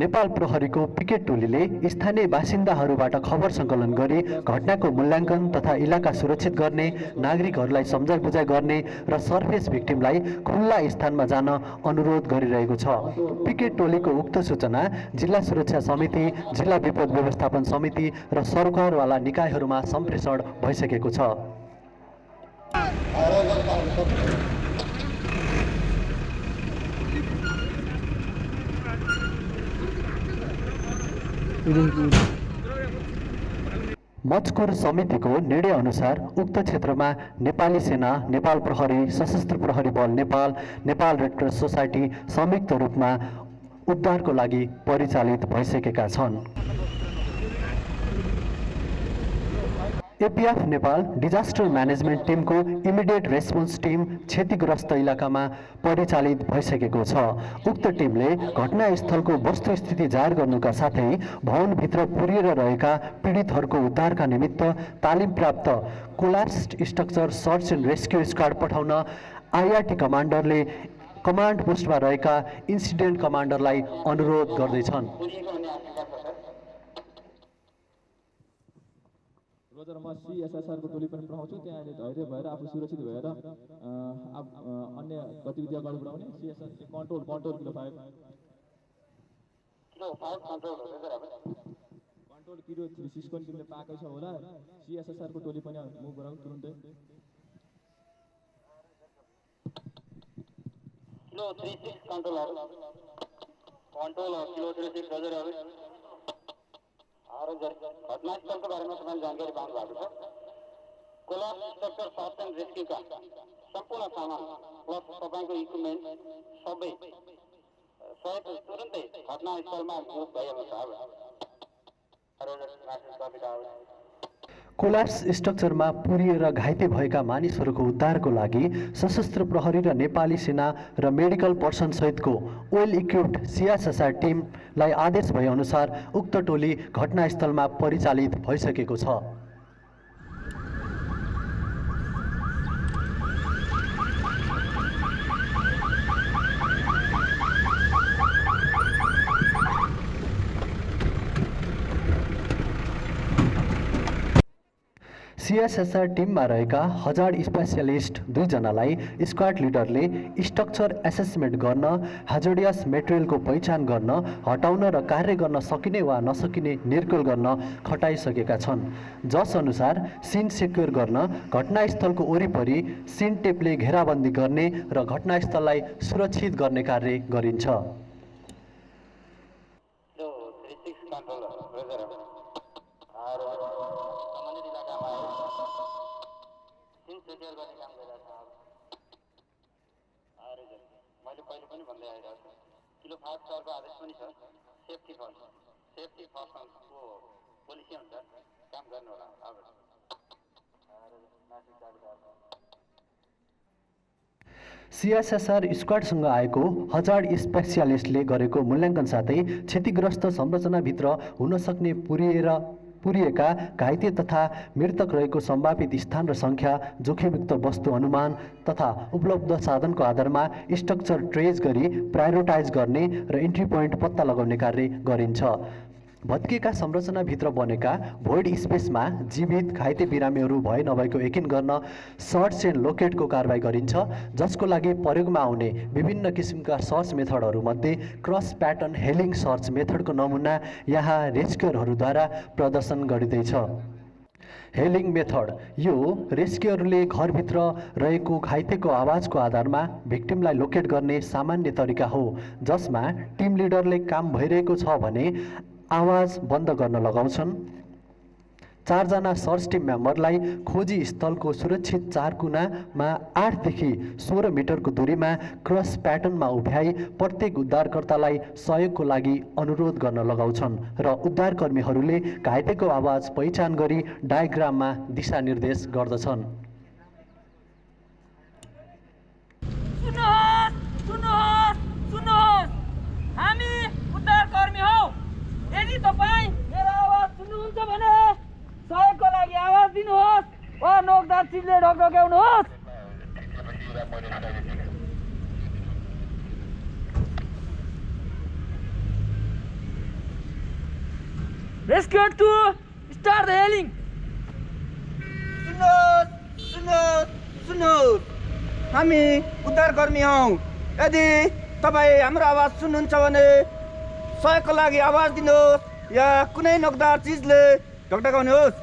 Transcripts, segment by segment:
नेपाल प्रहरीको पिकेट टोलीले स्थानीय बासिन्दाहरूबाट खबर सङ्कलन गरी घटनाको मूल्याङ्कन तथा इलाका सुरक्षित गर्ने, नागरिकहरूलाई सम्झाइ बुझाइ गर्ने र सर्फेस भिक्टिमलाई खुल्ला स्थानमा जान अनुरोध गरिरहेको छ। पिकेट टोलीको उक्त सूचना जिल्ला सुरक्षा समिति, जिल्ला विपद व्यवस्थापन समिति र सरकारवाला निकायहरूमा सम्प्रेषण भइसकेको छ। मजकुर समितिको निर्णय अनुसार उक्त क्षेत्रमा नेपाली सेना, नेपाल प्रहरी, सशस्त्र प्रहरी बल Nepal, Nepal red cross society संयुक्त रूपमा उद्धारको लागि परिचालित भइसकेका छन्। एपीएफ नेपाल डिजास्टर म्यानेजमेन्ट टिमको इमिडिएट रेस्पोन्स टिम क्षतिग्रस्त इलाकामा परिचालित भइसकेको छ। उक्त टिमले घटनास्थलको वस्तुस्थिति जाहेर गर्नुका साथै भवनभित्र पुरिएर रहेका पीडितहरूको उद्धारका निमित्त तालिम प्राप्त collapsed structure search and rescue squad पठाउन आईआरटी कमान्डरले कमान्ड पोस्टमा रहेका इन्सिडेन्ट कमान्डरलाई अनुरोध गर्दैछन्। रोजर म सीएसएसआर को टोली पनि पठाउँछु, त्यहाँ धैर्य भएर आफू सुरक्षित भएर अन्य गतिविधि अगाडि बढाउने। CSS control kilo 5 control kilo 3 को टिमले पाएकै छ होला। सीएसएसआर को टोली पनि मुभ गराउँ तुरुन्तै। किलो 36 कन्ट्रोल किलो 36 रोजर घटनास्थलको बारेमा तपाईँले जानकारी पाउनु भएको छ। कोल्याप्स स्ट्रक्चर सर्च एन्ड रेस्क्युका सम्पूर्ण सामान प्लस तपाईँको इक्विपमेन्ट सबै सहित तुरुन्तै घटनास्थलमा मुभ भएको छ। कोल्याप्स स्ट्रक्चरमा पुरिएर घाइते भएका मानिसहरूको उद्धारको लागि सशस्त्र प्रहरी र नेपाली सेना र मेडिकल पर्सन सहितको वेल इक्विप्ड सीएसएसआर टिमलाई आदेश भए अनुसार उक्त टोली घटनास्थलमा परिचालित भइसकेको छ। सीएसएसआर टिममा रहेका हजार्ड स्पेशलिस्ट 2 जनालाई स्क्वाड लिडरले स्ट्रक्चर एसेसमेन्ट गर्न, हाजर्डियस मेटेरियलको पहिचान गर्न, हटाउन र कार्य गर्न सकिने वा नसकिने निर्कुल गर्न खटाइसकेका छन्। जस अनुसार सिन सेक्युर गर्न घटनास्थलको वरिपरि सिन टेपले घेराबन्दी गर्ने र घटनास्थललाई सुरक्षित गर्ने कार्य गरिन्छ। मैले पहिले पनि भन्दै आइरहेको छु, किलो 5 सरको आदेश पनि छ। सेफ्टी फर्स्टको पोलिसी अनुसार काम गर्नु होला। सीएसएसआर स्क्वाडसँग आएको हजार्ड स्पेशलिस्टले गरेको मूल्याङ्कन साथै क्षतिग्रस्त संरचनाभित्र हुन सक्ने पुरिएका घाइते तथा मृतक रहेको सम्भावित स्थान र सङ्ख्या, जोखिमयुक्त वस्तु अनुमान तथा उपलब्ध साधनको आधारमा स्ट्रक्चर ट्रेस गरी प्रायोरिटाइज गर्ने र इन्ट्री पोइन्ट पत्ता लगाउने कार्य गरिन्छ। भत्किएका संरचनाभित्र बनेका भोइड स्पेसमा जीवित घाइते बिरामीहरू भए नभएको यकिन गर्न सर्च एन्ड लोकेटको कारबाही गरिन्छ, जसको लागि प्रयोगमा आउने विभिन्न किसिमका सर्च मेथडहरूमध्ये क्रस प्याटर्न हेलिङ सर्च मेथडको नमुना यहाँ रेस्क्युअरहरूद्वारा प्रदर्शन गरिँदैछ। हेलिङ मेथड यो रेस्क्युअरले घरभित्र रहेको घाइतेको आवाजको आधारमा भिक्टिमलाई लोकेट गर्ने सामान्य तरिका हो, जसमा टिम लिडरले काम भइरहेको छ भने आवाज बन्द गर्न लगाउँछन्। 4 जना सर्च टिम मेम्बरलाई खोजी स्थलको सुरक्षित 4 कुनामा 8 देखि 16 मिटरको दूरीमा क्रस प्याटर्नमा उभ्याई प्रत्येक उद्धारकर्तालाई सहयोगको लागि अनुरोध गर्न लगाउँछन् र उद्धारकर्मीहरूले घाइतेको आवाज पहिचान गरी डायग्राममा दिशानिर्देश गर्दछन्। हामी उद्धारकर्मी हौ। यदि तपाईँ मेरो आवाज सुन्नुहुन्छ भने सहयोगको लागि आवाज दिनुहोस् वा नोकदार चिजले ढकढक्याउनुहोस्। Rescue 2, start the hailing. सुन्नुहोस्, हामी उद्धारकर्मी हौ। यदि तपाईँ हाम्रो आवाज सुन्नुहुन्छ भने सहयोगको लागि आवाज दिनुहोस् या कुनै नोकदार चिजले ढकढकाउनुहोस्।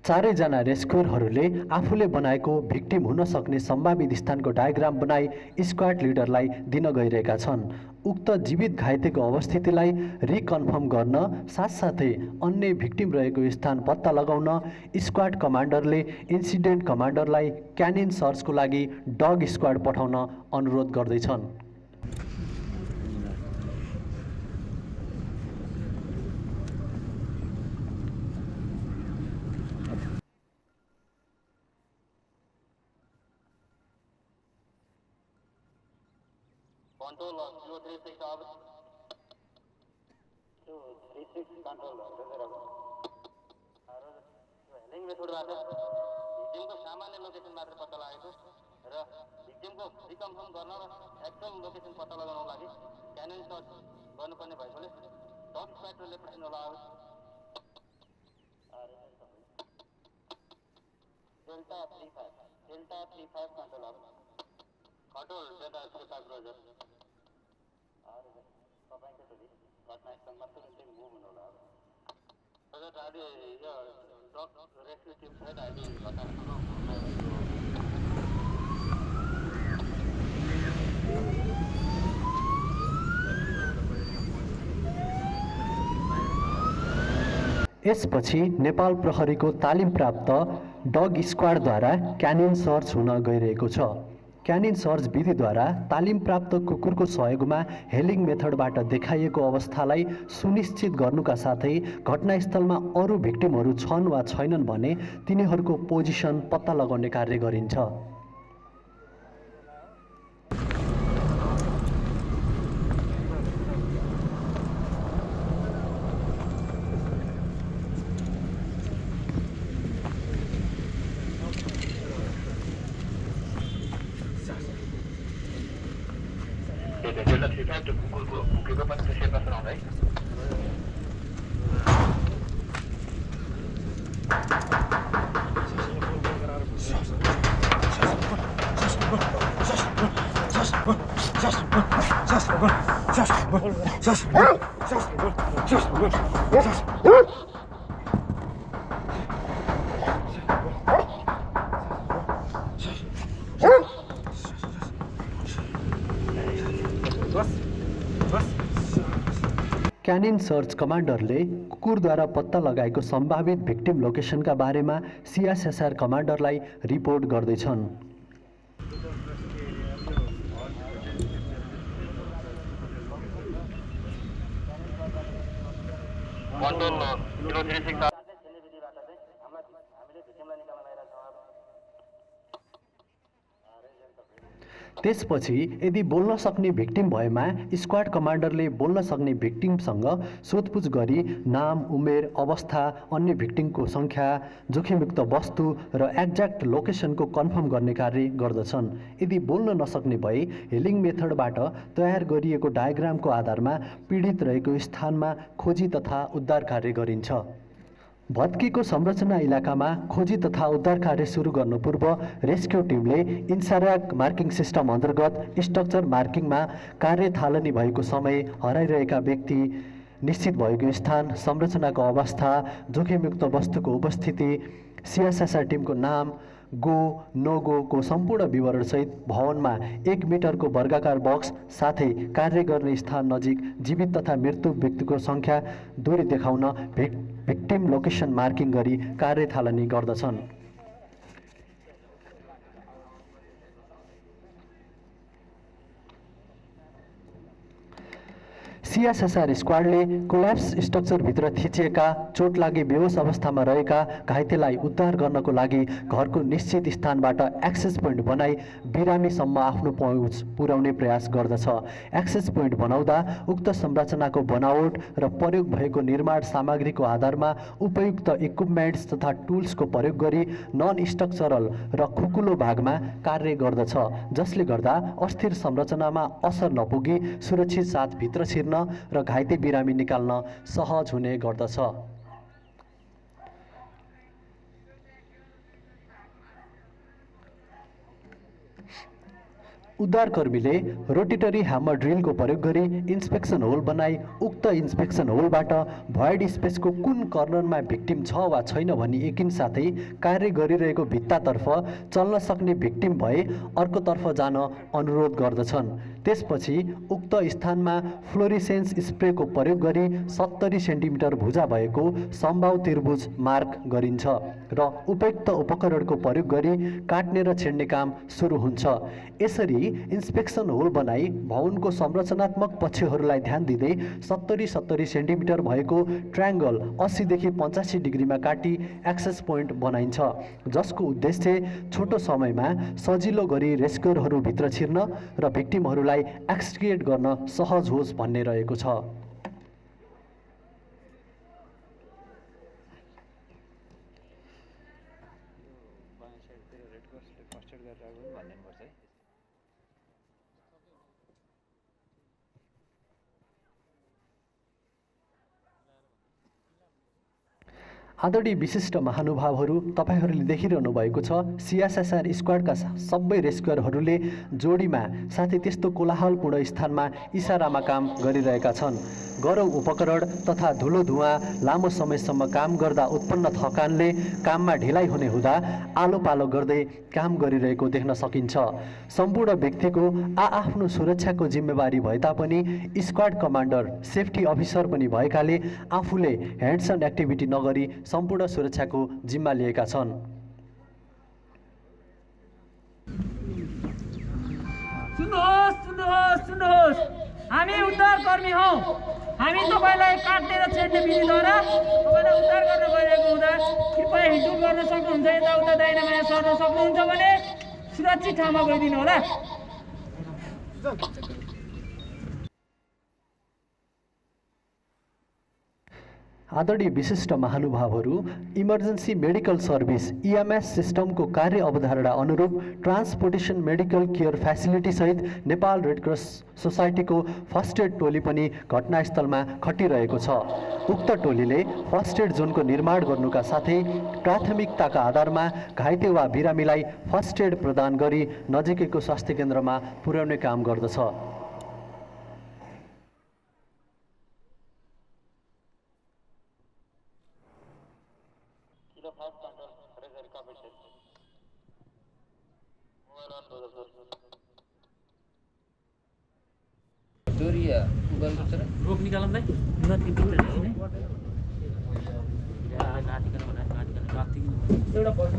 चारैजना रेस्क्युरहरूले आफूले बनाएको भिक्टिम हुन सक्ने सम्भावित स्थानको डायग्राम बनाई स्क्वाड लिडरलाई दिन गइरहेका छन्। उक्त जीवित घाइतेको अवस्थितिलाई रिकन्फर्म गर्न साथसाथै अन्य भिक्टिम रहेको स्थान पत्ता लगाउन स्क्वाड कमान्डरले इन्सिडेन्ट कमान्डरलाई क्यानिन सर्चको लागि डग स्क्वाड पठाउन अनुरोध गर्दैछन्। Control 236 over. 236 control हेलिङ मेथडबाट भिक्टिमको सामान्य लोकेसन मात्र पत्ता लागेको र भिक्टिमको रिकन्फर्म गर्न र एक्चुअल लोकेसन पत्ता लगाउनको लागि क्यानिन सर्च गर्नुपर्ने भएकोले डग स्क्वाडले पठाइनु होला। डेल्टा 35 कन्ट्रोल अब कन्ट्रोल डेल्टा 35 रोजर। तपाईँको छोरी घटनास्थलमा तुरुन्तै मुभ हुनु होला। हजुर अहिले यो डग रेस्क्यु टिम सहित अहिले घटनास्थलमा यसपछि नेपाल प्रहरीको तालिम प्राप्त डग स्क्वाडद्वारा क्यानिन सर्च हुन गइरहेको छ। क्यानिन सर्च विधिद्वारा तालिम प्राप्त कुकुरको सहयोगमा हेलिङ मेथडबाट देखाइएको अवस्थालाई सुनिश्चित गर्नुका साथै घटनास्थलमा अरू भिक्टिमहरू छन् वा छैनन् भने तिनीहरूको पोजिसन पत्ता लगाउने कार्य गरिन्छ। कुकुरको पनि सेवा सुनाउनु है। क्यानिन सर्च कमान्डरले कुकुरद्वारा पत्ता लगाएको सम्भावित भिक्टिम लोकेसनका बारेमा सिएसएसआर कमान्डरलाई रिपोर्ट गर्दैछन्। त्यसपछि यदि बोल्न सक्ने भिक्टिम भएमा स्क्वाड कमान्डरले बोल्न सक्ने भिक्टिमसँग सोधपुछ गरी नाम, उमेर, अवस्था, अन्य भिक्टिमको सङ्ख्या, जोखिमयुक्त वस्तु र एक्ज्याक्ट लोकेसनको कन्फर्म गर्ने कार्य गर्दछन्। यदि बोल्न नसक्ने भए हेलिङ मेथडबाट तयार गरिएको डायग्रामको आधारमा पीडित रहेको स्थानमा खोजी तथा उद्धार कार्य गरिन्छ। भत्किएको संरचना इलाकामा खोजी तथा उद्धार कार्य सुरु गर्नु पूर्व रेस्क्यु टिमले इन्सार्याक मार्किङ सिस्टम अन्तर्गत स्ट्रक्चर मार्किङमा कार्य थालनी भएको समय, हराइरहेका व्यक्ति, निश्चित भएको स्थान, संरचनाको अवस्था, जोखिमयुक्त वस्तुको उपस्थिति, सिएसएसआर टिमको नाम, गो नो गोको सम्पूर्ण विवरणसहित भवनमा 1 मिटरको वर्गाकार बक्स साथै कार्य गर्ने स्थान नजिक जीवित तथा मृत्यु व्यक्तिको सङ्ख्या, दूरी देखाउन भिक्टिम लोकेसन मार्किङ गरी कार्य थालनी गर्दछन्। सिएसएसआर स्क्वाडले कोल्याप्स स्ट्रक्चरभित्र थिचिएका चोट लागि बेहोस अवस्थामा रहेका घाइतेलाई उद्धार गर्नको लागि घरको निश्चित स्थानबाट एक्सेस पोइन्ट बनाई बिरामीसम्म आफ्नो पहुँच पुर्याउने प्रयास गर्दछ। एक्सेस पोइन्ट बनाउँदा उक्त संरचनाको बनावट र प्रयोग भएको निर्माण सामग्रीको आधारमा उपयुक्त इक्विपमेन्ट्स तथा टुल्सको प्रयोग गरी नन स्ट्रक्चरल र खुकुलो भागमा कार्य गर्दछ, जसले गर्दा अस्थिर संरचनामा असर नपुगी सुरक्षित साथ भित्र छिर्न र घाइते बिरामी निकाल्न सहज हुने गर्दछ। उद्धारकर्मीले रोटेटरी ह्यामर ड्रिलको प्रयोग गरी इन्स्पेक्सन होल बनाई उक्त इन्स्पेक्सन होलबाट भोइड स्पेसको कुन कर्नरमा भिक्टिम छ वा छैन भनी यकिन साथै कार्य गरिरहेको भित्तातर्फ चल्न सक्ने भिक्टिम भए अर्कोतर्फ जान अनुरोध गर्दछन्। त्यसपछि उक्त स्थानमा फ्लोरिसेन्स स्प्रेको प्रयोग गरी 70 सेन्टिमिटर भुजा भएको सम्भाव त्रिभुज मार्क गरिन्छ र उपयुक्त उपकरणको प्रयोग गरी काट्ने र छेड्ने काम सुरु हुन्छ। यसरी इन्स्पेक्सन होल बनाई भवनको संरचनात्मक पक्षहरूलाई ध्यान दिँदै 70 सेन्टिमिटर भएको ट्रायङ्गल 80 देखि 85 डिग्रीमा काटी एक्सेस पोइन्ट बनाइन्छ, जसको उद्देश्य छोटो समयमा सजिलो गरी रेस्क्युअरहरू भित्र छिर्न र भिक्टिमहरूलाई एक्सट्रिकेट गर्न सहज होस् भन्ने रहेको छ। आदरणीय विशिष्ट महानुभावहरू, तपाईहरूले देखिरहनु भएको छ सिएसएसआर स्क्वाडका सबै रेस्क्युअरहरूले जोडीमा साथै त्यस्तो कोलाहलपूर्ण स्थानमा इसारामा काम गरिरहेका छन्। गरौँ उपकरण तथा धुलो धुवाँ लामो समयसम्म काम गर्दा उत्पन्न थकानले काममा ढिलाइ हुने हुँदा आलो पालो गर्दै काम गरिरहेको देख्न सकिन्छ। सम्पूर्ण व्यक्तिको आफ्नो सुरक्षाको जिम्मेवारी भए तापनि स्क्वाड कमान्डर सेफ्टी अफिसर पनि भएकाले आफूले ह्यान्ड्स अन एक्टिभिटी नगरी सम्पूर्ण सुरक्षाको जिम्मा लिएका छन्। सुन्नुहोस्, हामी उद्धारकर्मी हौ। हामी तपाईलाई काट्ने र छेड्ने विधिद्वारा तपाईलाई उद्धार गर्न गइरहेको हुँदा कृपया हिँडडुल गर्न सक्नुहुन्छ। यताउता दाहिना बायाँ सर्न सक्नुहुन्छ भने सुरक्षित ठाउँमा गइदिनु होला। आदरणीय विशिष्ट महानुभावहरू, इमर्जेन्सी मेडिकल सर्भिस EMS सिस्टमको कार्य अवधारणा अनुरूप ट्रान्सपोर्टेसन मेडिकल केयर फेसिलिटी सहित नेपाल रेड क्रस सोसाइटीको फर्स्ट एड टोली पनि घटनास्थलमा खटिरहेको छ। उक्त टोलीले फर्स्ट एड जोनको निर्माण गर्नुका साथै प्राथमिकताका आधारमा घाइते वा बिरामीलाई फर्स्ट एड प्रदान गरी नजिकैको स्वास्थ्य केन्द्रमा पुर्याउने काम गर्दछ। रोक निकालौँ भाइ एउटा पर्सन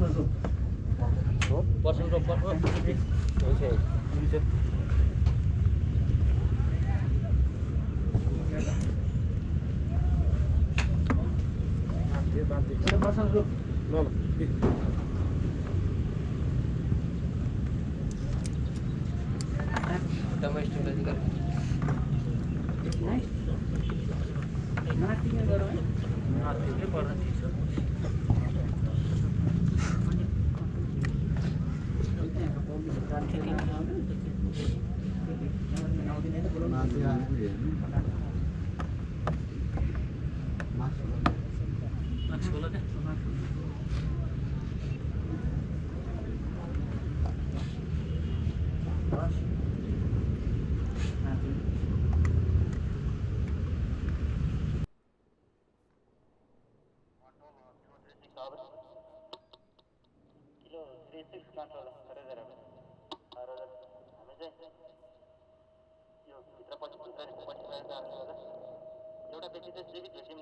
एउटा व्यक्ति चाहिँ जीवित भेक्टिम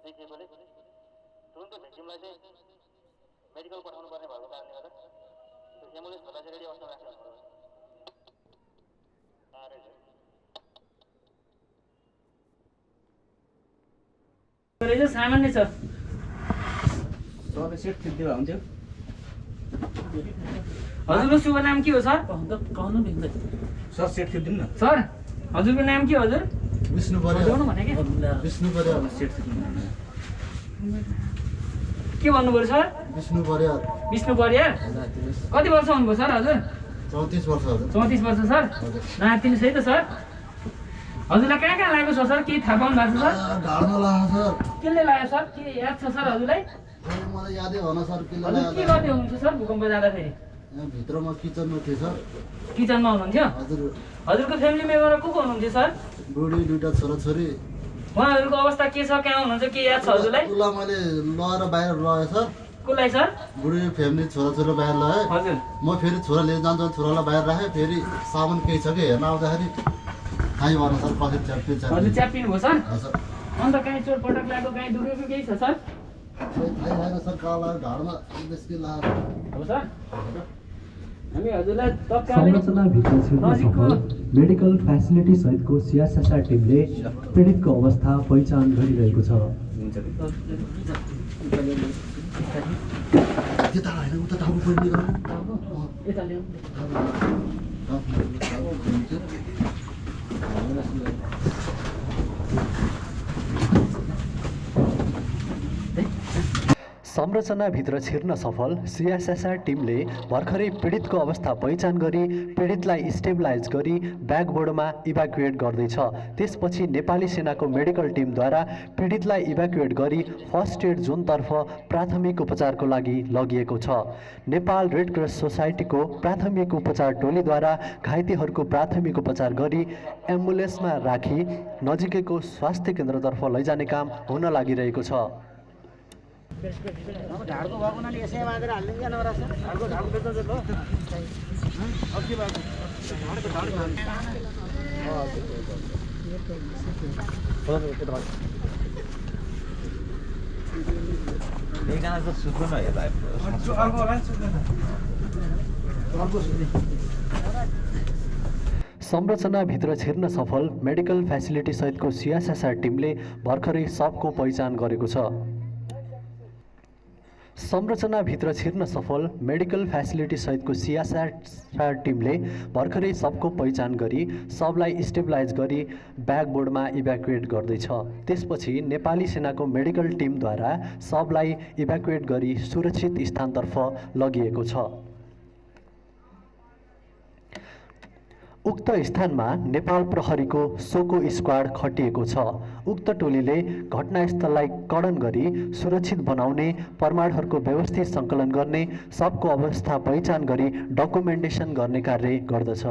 देखिएकोले तुरन्त भेक्टिमलाई चाहिँ मेडिकल पठाउनु पर्ने भएको कारणले गर्दा त्यो एम्बुलेन्सहरूलाई चाहिँ रेडी अवस्थामा राख्नु पर्छ। चाहिँ सामान्य छ। सरले सेट खिच्दिँदा हुन्थ्यो। हजुरको शुभ नाम के हो सर? सर सेट खिचिदिनु न। सर हजुरको नाम के हो हजुर? विष्णु हजुरको भने के? विष्णु पर्याल सेट खिच्दिनु। के भन्नुभयो सर? विष्णु पर्याल विष्णु परियार। कति वर्ष हुनुभयो सर हजुर? 34 वर्ष हजुर 34 वर्ष सर। नातिनी सही त सर? हजुरलाई कहाँ कहाँ लागेको छ सर? केही थाहा पाउनु भएको छ सर? ढाडमा लाग्यो सर केले लाग्यो सर? के याद छ सर हजुरलाई? मलाई यादै भएन सर किन हजुर के गर्दै हुनुहुन्छ सर भूकम्प जाँदाखेरि? यहाँ भित्रमा किचनमा थिएँ सर किचनमा हुनुहुन्थ्यो? हजुर हजुरको फ्यामिली मेम्बर को हुनुहुन्थ्यो सर? बुढी दुईटा छोराछोरी उहाँहरूको अवस्था के छ, कहाँ हुनुहुन्छ, के याद छ हजुरलाई? उसलाई मैले लगेर बाहिर लगेँ सर कसलाई सर? बुढी फ्यामिली छोराछोरी बाहिर लगाएँ हजुर म फेरि छोरा लिएर जान्छु छोरालाई बाहिर राखेँ फेरि सामान केही छ कि हेर्न आउँदाखेरि थाहै भएन सर कसरी च्याप्यो हजुर च्यापिनु भयो सर? हजुर अन्त कहीँ चोटपटक लागेको, कहीँ दुखेको केही छ सर? थाहै भएन सर कहाँ लाग्यो ढाडमा बेसी लाग्यो हो सर? हामी हजुरलाई तत्कालै संरचनाभित्र छिर्न नजिकको सफल मेडिकल फेसिलिटी सहितको सिएसएसआर टिमले पीडितको अवस्था पहिचान गरिरहेको छ। त्यता होइन उता टाउको पर्ने यता ल्याउँ। संरचनाभित्र छिर्न सफल सिएसएसआर टिमले भर्खरै पीडितको अवस्था पहिचान गरी पीडितलाई स्टेबलाइज गरी ब्याकबोर्डमा इभ्याकुएट गर्दैछ। त्यसपछि नेपाली सेनाको मेडिकल टिमद्वारा पीडितलाई इभ्याकुएट गरी फर्स्ट एड जोनतर्फ प्राथमिक उपचारको लागि लगिएको छ। नेपाल रेड क्रस सोसाइटीको प्राथमिक उपचार टोलीद्वारा घाइतेहरूको प्राथमिक उपचार गरी एम्बुलेन्समा राखी नजिकैको स्वास्थ्य केन्द्रतर्फ लैजाने काम हुन लागिरहेको छ। ढाडको भएको हुनाले यसै बाँधेर हालिदिन्छ नराछ ढाडको बेच्दा चाहिँ अघि भएको एकजना त सुत्नु न हेर्दा संरचनाभित्र छिर्न सफल मेडिकल फेसिलिटी सहितको सिएसएसआर टिमले भर्खरै सबको पहिचान गरेको छ। संरचनाभित्र छिर्न सफल मेडिकल फेसिलिटी सहितको सिएसआर टिमले भर्खरै सबको पहिचान गरी सबलाई स्टेबलाइज गरी ब्याकबोर्डमा इभ्याकुएट गर्दैछ। त्यसपछि नेपाली सेनाको मेडिकल टिमद्वारा सबलाई इभ्याकुएट गरी सुरक्षित स्थानतर्फ लगिएको छ। उक्त स्थानमा नेपाल प्रहरीको सोको स्क्वाड खटिएको छ। उक्त टोलीले घटनास्थललाई कडन गरी सुरक्षित बनाउने, प्रमाणहरूको व्यवस्थित सङ्कलन गर्ने, सबको अवस्था पहिचान गरी डकुमेन्टेसन गर्ने कार्य गर्दछ।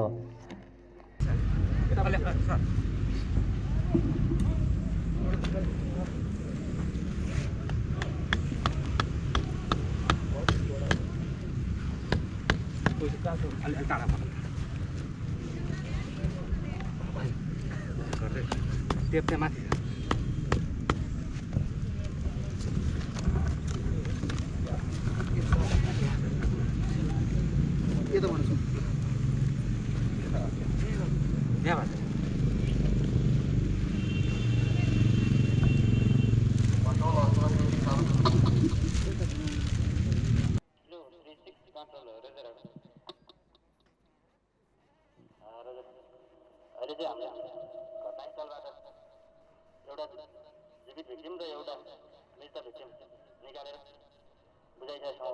टेप माथि के त भन्छु अहिले चाहिँ हामीले घटनास्थलबाट एउटा जीवित भिक्टिम र एउटा मृत भिक्टिम निकालेर बुझाइसकेका छौँ।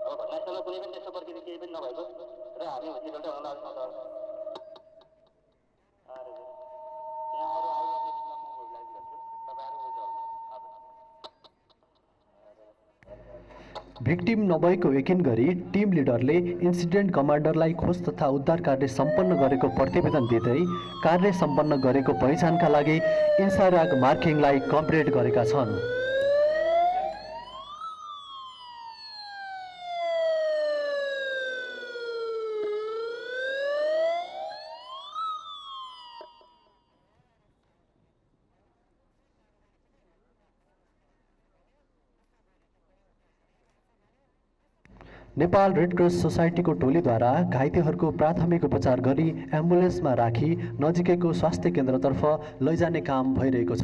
अब घटनास्थलमा कुनै पनि त्यस्तो प्रकृति केही पनि नभएको र हामी हस्पिटलमै हुन लाग्छौँ। त यहाँ अरू आउनु म मोबाइल गर्छु, तपाईँहरू भिक्टिम नभएको यकिन गरी टिम लिडरले इन्सिडेन्ट कमान्डरलाई खोज तथा उद्धार कार्य सम्पन्न गरेको प्रतिवेदन दिँदै कार्य सम्पन्न गरेको पहिचानका लागि इन्साराग मार्किङलाई कम्प्लिट गरेका छन्। नेपाल रेड क्रस सोसाइटीको टोलीद्वारा घाइतेहरूको प्राथमिक उपचार गरी एम्बुलेन्समा राखी नजिकैको स्वास्थ्य केन्द्रतर्फ लैजाने काम भइरहेको छ।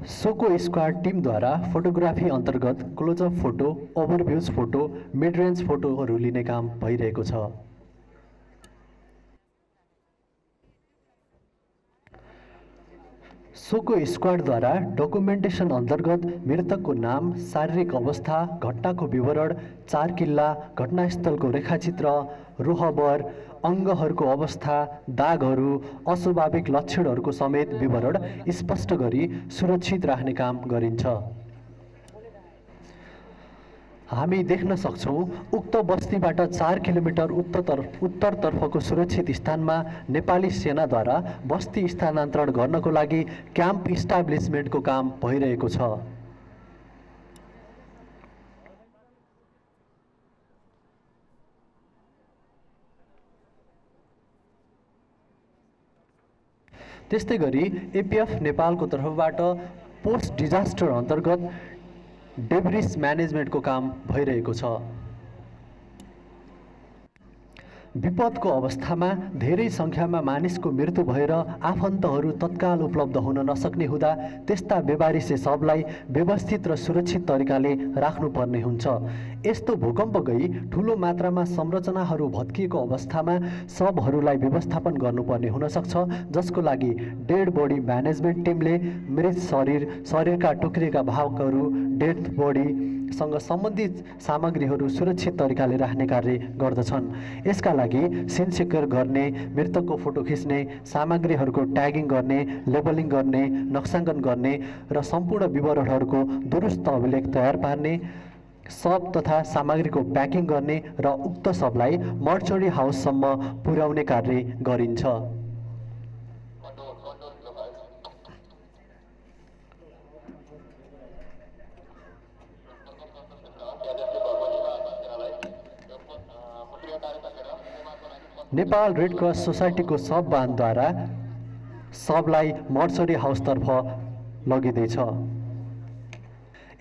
सोको स्क्वाड टिमद्वारा फोटोग्राफी अन्तर्गत closeup photo, overviews photo, mid range फोटोहरू लिने काम भइरहेको छ। सोको स्क्वाडद्वारा डकुमेन्टेसन अन्तर्गत मृतकको नाम, शारीरिक अवस्था, घटनाको विवरण, 4 किल्ला, घटनास्थलको रेखाचित्र, रोहबर, अङ्गहरूको अवस्था, दागहरू, अस्वाभाविक लक्षणहरूको समेत विवरण स्पष्ट गरी सुरक्षित राख्ने काम गरिन्छ। हामी देख्न सक्छौँ उक्त बस्तीबाट 4 किलोमिटर उत्तरतर्फको सुरक्षित स्थानमा नेपाली सेनाद्वारा बस्ती स्थानान्तरण गर्नको लागि क्याम्प इस्टाब्लिसमेन्टको काम भइरहेको छ। त्यस्तै गरी एपिएफ नेपालको तर्फबाट पोस्ट डिजास्टर अन्तर्गत डेब्रिस म्यानेजमेन्टको काम भइरहेको छ। विपदको अवस्थामा धेरै सङ्ख्यामा मानिसको मृत्यु भएर आफन्तहरू तत्काल उपलब्ध हुन नसक्ने हुँदा त्यस्ता बेवारिसे शवलाई व्यवस्थित र सुरक्षित तरिकाले राख्नुपर्ने हुन्छ। यस्तो भूकम्प गई ठुलो मात्रामा संरचनाहरू भत्किएको अवस्थामा शवहरूलाई व्यवस्थापन गर्नुपर्ने हुनसक्छ, जसको लागि डेड बडी म्यानेजमेन्ट टिमले मृत शरीरका टुक्रिएका भागहरू, डेड बडीसँग सम्बन्धित सामग्रीहरू सुरक्षित तरिकाले राख्ने कार्य गर्दछन्। यसका लागि सिन सेक्योर गर्ने, मृतकको फोटो खिच्ने, सामग्रीहरूको ट्यागिङ गर्ने, लेबलिङ गर्ने, नक्साङ्कन गर्ने र सम्पूर्ण विवरणहरूको दुरुस्त अभिलेख तयार पार्ने, शव तथा सामग्रीको प्याकिङ गर्ने र उक्त शवलाई मर्चरी हाउससम्म पुर्याउने कार्य गरिन्छ। नेपाल रेड क्रस सोसाइटीको शववाहनद्वारा शवलाई मर्चरी हाउसतर्फ लगिँदैछ।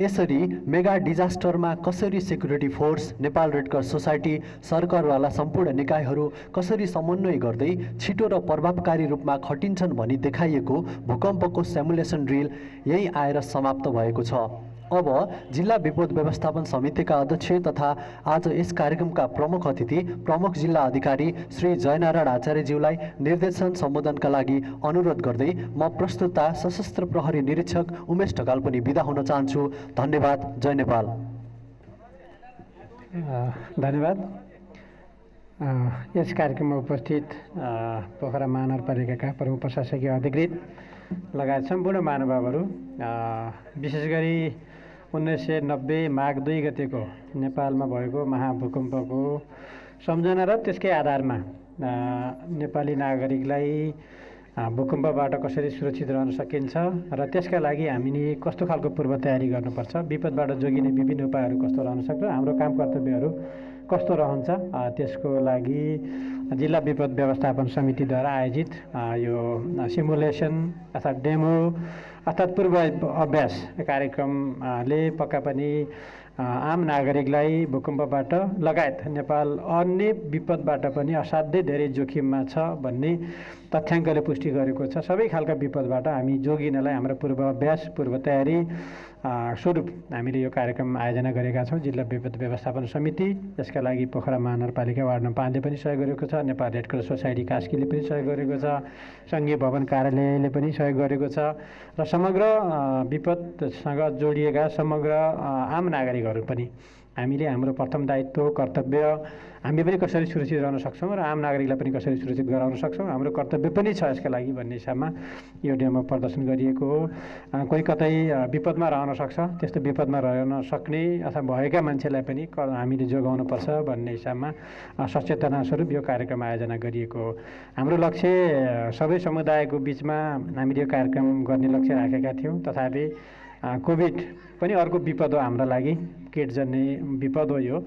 यसरी मेगा डिजास्टरमा कसरी security force, Nepal red cross society, सरकारवाला सम्पूर्ण निकायहरू कसरी समन्वय गर्दै छिटो र प्रभावकारी रूपमा खटिन्छन् भनी देखाइएको भूकम्पको सिमुलेसन ड्रिल यही आएर समाप्त भएको छ। अब जिल्ला विपद व्यवस्थापन समितिका अध्यक्ष तथा आज यस कार्यक्रमका प्रमुख अतिथि प्रमुख जिल्ला अधिकारी श्री जयनारायण आचार्यज्यूलाई निर्देशन सम्बोधनका लागि अनुरोध गर्दै म प्रस्तुतता सशस्त्र प्रहरी निरीक्षक उमेश ढकाल पनि बिदा हुन चाहन्छु। धन्यवाद। जय नेपाल। धन्यवाद। यस कार्यक्रममा उपस्थित पोखरा महानगरपालिकाका प्रमुख प्रशासकीय अधिकृत लगायत सम्पूर्ण महानुभावहरू, विशेष गरी 1990 माघ 2 गतेको नेपालमा भएको महाभूकम्पको सम्झना र त्यसकै आधारमा नेपाली नागरिकलाई भूकम्पबाट कसरी सुरक्षित रहन सकिन्छ र त्यसका लागि हामीले कस्तो खालको पूर्व तयारी गर्नुपर्छ, विपदबाट जोगिने विभिन्न उपायहरू कस्तो रहन सक्छ, हाम्रो काम कर्तव्यहरू कस्तो रहन्छ, त्यसको लागि जिल्ला विपद व्यवस्थापन समितिद्वारा आयोजित यो सिमुलेसन अर्थात् डेमो अर्थात् पूर्व अभ्यास कार्यक्रमले पक्का पनि आम नागरिकलाई भूकम्पबाट लगायत नेपाल अन्य विपदबाट पनि असाध्यै धेरै जोखिममा छ भन्ने तथ्याङ्कले पुष्टि गरेको छ। सबै खालका विपदबाट हामी जोगिनलाई हाम्रो पूर्व अभ्यास, पूर्व तयारी स्वरूप हामीले यो कार्यक्रम आयोजना गरेका छौँ। जिल्ला विपद व्यवस्थापन समिति, यसका लागि पोखरा महानगरपालिका वार्ड नम्बर 5ले पनि सहयोग गरेको छ, नेपाल रेड क्रस सोसाइटी कास्कीले पनि सहयोग गरेको छ, सङ्घीय भवन कार्यालयले पनि सहयोग गरेको छ र समग्र विपदसँग जोडिएका समग्र आम नागरिकहरू पनि हामीले हाम्रो प्रथम दायित्व, कर्तव्य हामी पनि कसरी सुरक्षित रहन सक्छौँ र आम नागरिकलाई पनि कसरी सुरक्षित गराउन सक्छौँ, हाम्रो कर्तव्य पनि छ यसका लागि भन्ने हिसाबमा यो डेमो प्रदर्शन गरिएको हो। कोही कतै विपदमा रहन सक्छ, त्यस्तो विपदमा रहन सक्ने अथवा भएका मान्छेलाई पनि हामीले जोगाउनुपर्छ भन्ने हिसाबमा सचेतना स्वरूप यो कार्यक्रम आयोजना गरिएको हो। हाम्रो लक्ष्य सबै समुदायको बिचमा हामीले यो कार्यक्रम गर्ने लक्ष्य राखेका थियौँ, तथापि कोभिड पनि अर्को विपद हो हाम्रो लागि, किटजन्य विपद हो यो।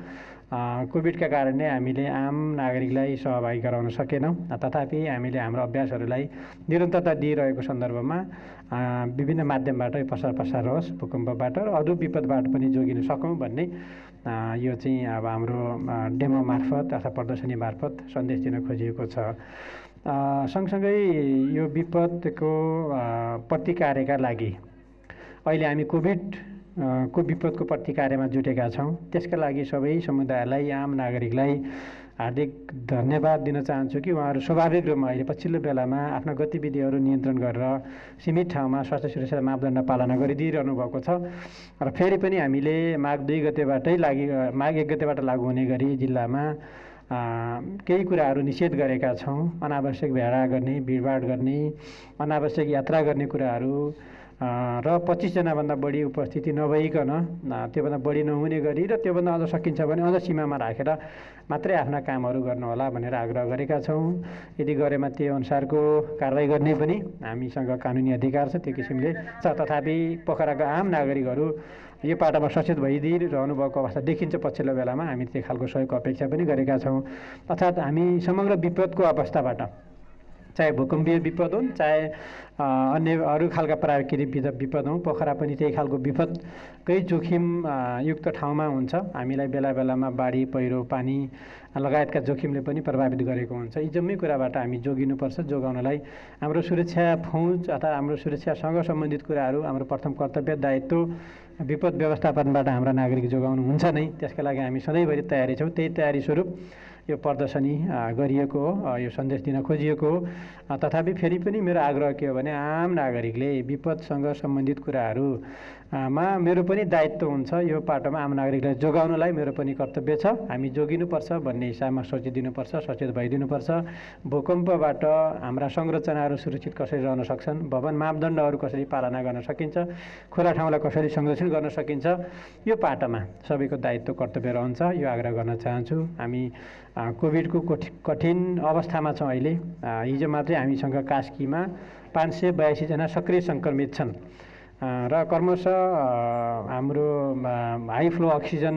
कोभिडका कारणले हामीले आम नागरिकलाई सहभागी गराउन सकेनौँ, तथापि हामीले हाम्रो अभ्यासहरूलाई निरन्तरता दिइरहेको सन्दर्भमा विभिन्न माध्यमबाट प्रसार होस् भूकम्पबाट र अरू विपदबाट पनि जोगिन सकौँ भन्ने यो चाहिँ अब हाम्रो डेमो मार्फत अथवा प्रदर्शनी मार्फत सन्देश दिन खोजिएको छ। सँगसँगै यो विपदको प्रतिकारका लागि अहिले हामी कोभिडको विपदको प्रतिकार्यमा जुटेका छौँ। त्यसका लागि सबै समुदायलाई, आम नागरिकलाई हार्दिक धन्यवाद दिन चाहन्छु कि उहाँहरू स्वाभाविक रूपमा अहिले पछिल्लो बेलामा आफ्ना गतिविधिहरू नियन्त्रण गरेर सीमित ठाउँमा स्वास्थ्य सुरक्षा मापदण्ड पालना गरिदिइरहनु भएको छ। र फेरि पनि हामीले माघ 1 गतेबाट लागू हुने गरी जिल्लामा केही कुराहरू निषेध गरेका छौँ। अनावश्यक भेला गर्ने, भिडभाड गर्ने, अनावश्यक यात्रा गर्ने कुराहरू र 25 जनाभन्दा बढी उपस्थिति नभइकन त्योभन्दा बढी नहुने गरी र त्योभन्दा अझ सकिन्छ भने अझ सीमामा राखेर मात्रै आफ्ना कामहरू गर्नुहोला भनेर आग्रह गरेका छौँ। यदि गरेमा त्यो अनुसारको कारवाही गर्ने पनि हामीसँग कानुनी अधिकार छ, त्यो किसिमले छ। तथापि पोखराका आम नागरिकहरू यो पाटामा सचेत भइदिइरहनु भएको अवस्था देखिन्छ। पछिल्लो बेलामा हामी त्यो खालको सहयोगको अपेक्षा पनि गरेका छौँ। अर्थात् हामी समग्र विपदको अवस्थाबाट, चाहे भूकम्पीय विपद हुन्, चाहे अन्य अरू खालका प्राकृतिक विपद हुन्, पोखरा पनि त्यही खालको विपदकै जोखिम युक्त ठाउँमा हुन्छ। हामीलाई बेला बेलामा बाढी, पहिरो, पानी लगायतका जोखिमले पनि प्रभावित गरेको हुन्छ। यी जम्मै कुराबाट हामी जोगिनुपर्छ। जोगाउनलाई हाम्रो सुरक्षा फौज अथवा हाम्रो सुरक्षासँग सम्बन्धित कुराहरू हाम्रो प्रथम कर्तव्य, दायित्व विपद व्यवस्थापनबाट हाम्रा नागरिक जोगाउनु हुन्छ नै। त्यसका लागि हामी सधैँभरि तयारी छौँ। त्यही तयारी स्वरूप यो प्रदर्शनी गरिएको हो, यो सन्देश दिन खोजिएको हो। तथापि फेरि पनि मेरो आग्रह के हो भने आम नागरिकले विपदसँग सम्बन्धित कुराहरूमा मेरो पनि दायित्व हुन्छ। यो पाटोमा आम नागरिकलाई जोगाउनलाई मेरो पनि कर्तव्य छ। हामी जोगिनुपर्छ भन्ने हिसाबमा सोचिदिनुपर्छ, सचेत भइदिनुपर्छ। भूकम्पबाट हाम्रा संरचनाहरू सुरक्षित कसरी रहन सक्छन्, भवन मापदण्डहरू कसरी पालना गर्न सकिन्छ, खुला ठाउँलाई कसरी संरक्षण गर्न सकिन्छ, यो पाटोमा सबैको दायित्व कर्तव्य रहन्छ। यो आग्रह गर्न चाहन्छु। हामी कोभिडको कठिन अवस्थामा छौँ अहिले। हिजो मात्रै हामीसँग कास्कीमा 582 जना सक्रिय सङ्क्रमित छन् र क्रमशः हाम्रो हाई फ्लो अक्सिजन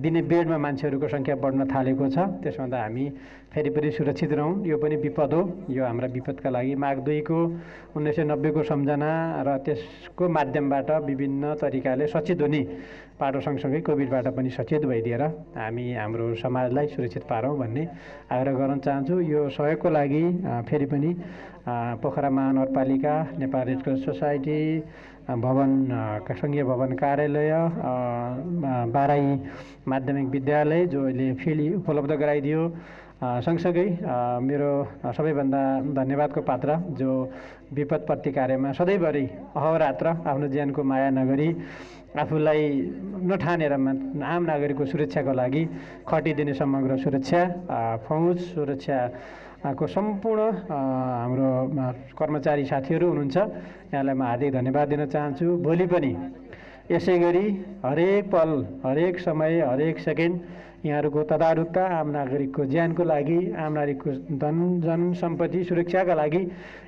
दिने बेडमा मान्छेहरूको सङ्ख्या बढ्न थालेको छ। त्यसमा त हामी फेरि पनि सुरक्षित रहौँ। यो पनि विपद हो। यो हाम्रा विपदका लागि माघ 2 को 1990 को सम्झना र त्यसको माध्यमबाट विभिन्न तरिकाले सचेत हुने पाटो सँगसँगै कोभिडबाट पनि सचेत भइदिएर हामी हाम्रो समाजलाई सुरक्षित पारौँ भन्ने आग्रह गर्न चाहन्छु। यो सहयोगको लागि फेरि पनि पोखरा महानगरपालिका, नेपाल रेड क्रस सोसाइटी, भवन सङ्घीय भवन कार्यालय, बाराई माध्यमिक विद्यालय जो अहिले फिल्ड उपलब्ध गराइदियो, सँगसँगै मेरो सबैभन्दा धन्यवादको पात्र जो विपद प्रतिकार्यमा सधैँभरि अहोरात्र आफ्नो ज्यानको माया नगरी आफूलाई नठानेर आम नागरिकको सुरक्षाको लागि खटिदिने समग्र सुरक्षा फौज, सुरक्षाको सम्पूर्ण हाम्रो कर्मचारी साथीहरू हुनुहुन्छ। यहाँलाई म हार्दिक धन्यवाद दिन चाहन्छु। भोलि पनि यसै गरी हरेक पल, हरेक समय, हरेक सेकेन्ड यहाँहरूको तदारुकता आम नागरिकको ज्यानको लागि, आम नागरिकको धन सम्पत्ति सुरक्षाका लागि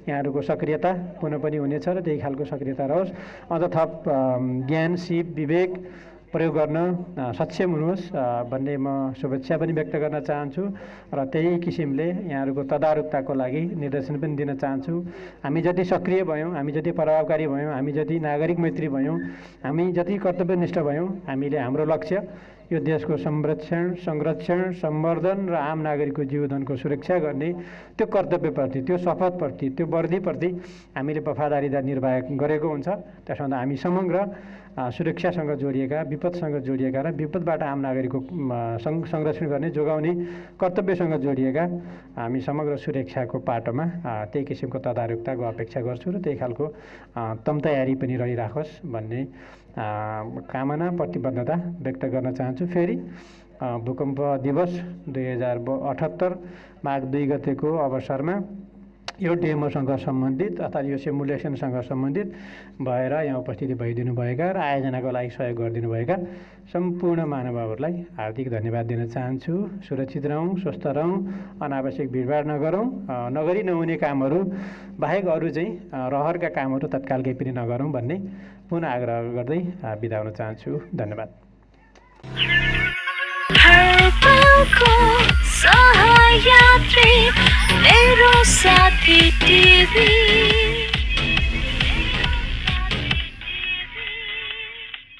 यहाँहरूको सक्रियता पुनः पनि हुनेछ र त्यही खालको सक्रियता रहोस्। अझ थप ज्ञान, सिप, विवेक प्रयोग गर्न सक्षम हुनुहोस् भन्ने म शुभेच्छा पनि व्यक्त गर्न चाहन्छु र त्यही किसिमले यहाँहरूको तदारुकताको लागि निर्देशन पनि दिन चाहन्छु। हामी जति सक्रिय भयौँ, हामी जति प्रभावकारी भयौँ, हामी जति नागरिक मैत्री भयौँ, हामी जति कर्तव्यनिष्ठ भयौँ, हामीले हाम्रो लक्ष्य यो देशको संरक्षण, सम्वर्धन र आम नागरिकको जीवनको सुरक्षा गर्ने त्यो कर्तव्यप्रति, त्यो शपथप्रति, त्यो वर्दीप्रति हामीले वफादारीता निर्वाह गरेको हुन्छ। त्यसमा हामी समग्र सुरक्षासँग जोडिएका, विपदसँग जोडिएका र विपदबाट आम नागरिकको संरक्षण गर्ने, जोगाउने कर्तव्यसँग जोडिएका हामी समग्र सुरक्षाको पाटोमा त्यही किसिमको तदारुकताको अपेक्षा गर्छु र त्यही खालको तयारी पनि रहिराखोस् भन्ने कामना, प्रतिबद्धता व्यक्त गर्न चाहन्छु। फेरि भूकम्प दिवस 2078 माघ 2 गतेको अवसरमा यो डेमोसँग सम्बन्धित अर्थात् यो सिमुलेसनसँग सम्बन्धित भएर यहाँ उपस्थिति भइदिनुभएका र आयोजनाको लागि सहयोग गरिदिनुभएका सम्पूर्ण महानुभावहरूलाई हार्दिक धन्यवाद दिन चाहन्छु। सुरक्षित रहौँ, स्वस्थ रहौँ, अनावश्यक भिडभाड नगरौँ, नगरी नहुने कामहरू बाहेक अरू चाहिँ रहरका कामहरू तत्काल केही पनि नगरौँ भन्ने पुनः आग्रह गर्दै बिदा हुन चाहन्छु। धन्यवाद। सहायात्री मेरो साथी टिभी।